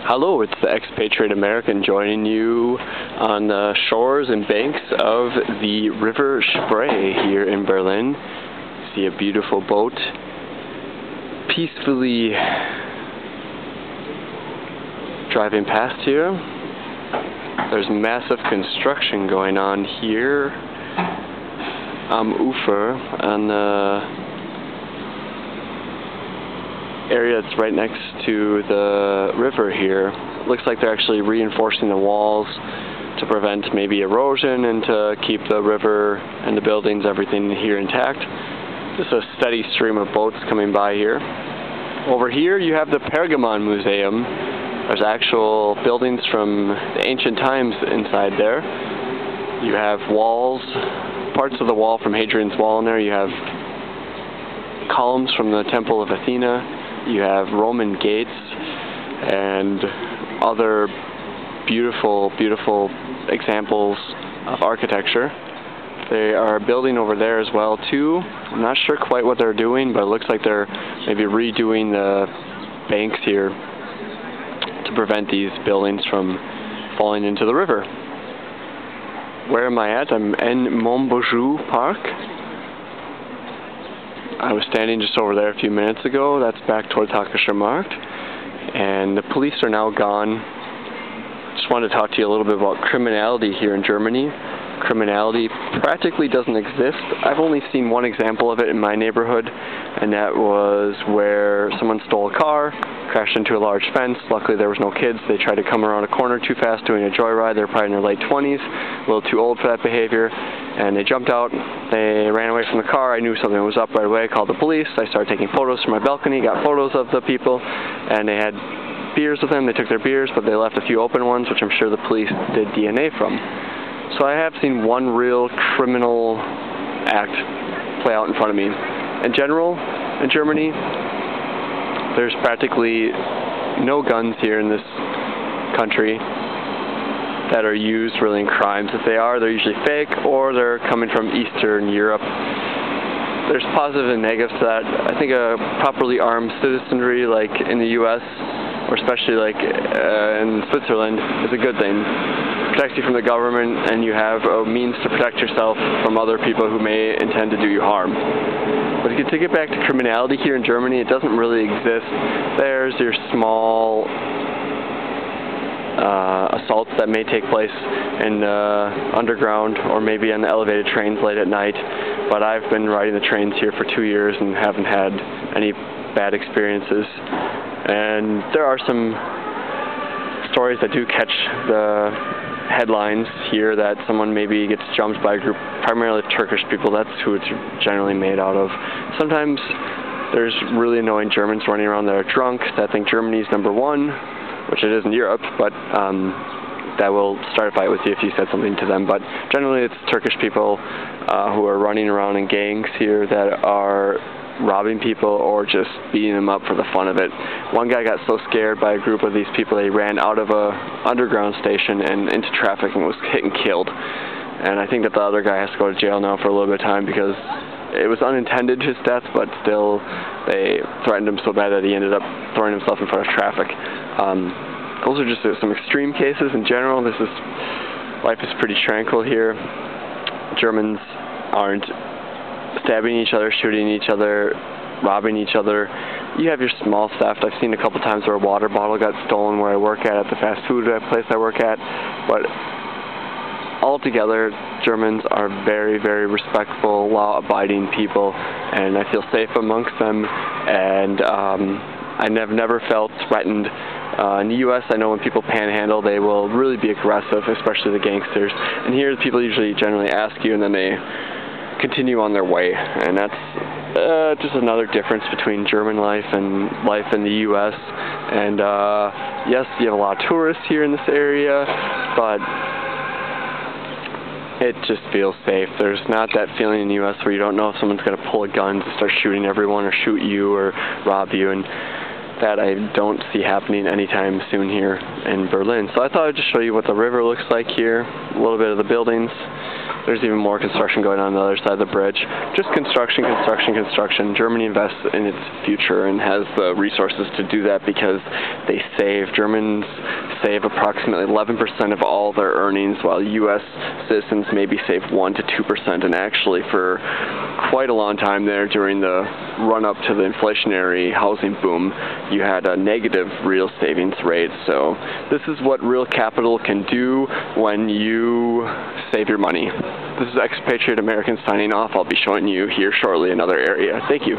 Hello, it's the Expatriate American joining you on the shores and banks of the River Spree here in Berlin. See a beautiful boat peacefully driving past here. There's massive construction going on here am Ufer on the area that's right next to the river here. Looks like they're actually reinforcing the walls to prevent maybe erosion and to keep the river and the buildings, everything here intact. Just a steady stream of boats coming by here. Over here you have the Pergamon Museum. There's actual buildings from the ancient times inside there. You have walls, parts of the wall from Hadrian's Wall in there. You have columns from the Temple of Athena. You have Roman gates and other beautiful, beautiful examples of architecture. They are building over there as well too. I'm not sure quite what they're doing, but it looks like they're maybe redoing the banks here to prevent these buildings from falling into the river. Where am I at? I'm in Montbijou Park. I was standing just over there a few minutes ago. That's back towards Hackescher Markt. And the police are now gone. Just wanted to talk to you a little bit about criminality here in Germany. Criminality practically doesn't exist. I've only seen one example of it in my neighborhood, and that was where someone stole a car, crashed into a large fence. Luckily there was no kids. They tried to come around a corner too fast doing a joyride. They're probably in their late 20s, a little too old for that behavior, and they jumped out. They ran away from the car. I knew something was up right away. I called the police. I started taking photos from my balcony, got photos of the people, and they had beers with them. They took their beers, but they left a few open ones, which I'm sure the police did DNA from. So I have seen one real criminal act play out in front of me. In general, in Germany, there's practically no guns here in this country that are used really in crimes. If they are, they're usually fake, or they're coming from Eastern Europe. There's positive and negatives to that. I think a properly armed citizenry, like in the U.S., or especially like in Switzerland, is a good thing. It protects you from the government, and you have a means to protect yourself from other people who may intend to do you harm. But to get back to criminality here in Germany, it doesn't really exist. There's your small assaults that may take place in underground or maybe on the elevated trains late at night. But I've been riding the trains here for 2 years and haven't had any bad experiences. And there are some stories that do catch the headlines here, that someone maybe gets jumped by a group, primarily Turkish people. That's who it's generally made out of. Sometimes there's really annoying Germans running around that are drunk, that think Germany's number one, which it is in Europe, but that will start a fight with you if you said something to them. But generally it's Turkish people who are running around in gangs here that are robbing people or just beating them up for the fun of it. One guy got so scared by a group of these people that he ran out of a underground station and into traffic and was hit and killed. And I think that the other guy has to go to jail now for a little bit of time because it was unintended, his death, but still they threatened him so bad that he ended up throwing himself in front of traffic. Those are just some extreme cases. In general, life is pretty tranquil here. Germans aren't stabbing each other, shooting each other, robbing each other. You have your small theft. I've seen a couple times where a water bottle got stolen where I work at the fast food place I work at. But altogether, Germans are very, very respectful, law-abiding people, and I feel safe amongst them. And I've never felt threatened. In the U.S., I know when people panhandle, they will really be aggressive, especially the gangsters. And here, people usually generally ask you, and then they continue on their way. And that's just another difference between German life and life in the U.S. And yes, you have a lot of tourists here in this area, but it just feels safe. There's not that feeling in the U.S. where you don't know if someone's going to pull a gun to start shooting everyone or shoot you or rob you, and that I don't see happening anytime soon here in Berlin. So I thought I'd just show you what the river looks like here, a little bit of the buildings, There's even more construction going on the other side of the bridge. Just construction, construction, construction. Germany invests in its future and has the resources to do that because Germans save approximately 11% of all their earnings, while U.S. citizens maybe save 1 to 2%. And actually, for quite a long time there, during the run-up to the inflationary housing boom, you had a negative real savings rate. So this is what real capital can do when you save your money. This is Expatriate American signing off. I'll be showing you here shortly another area. Thank you.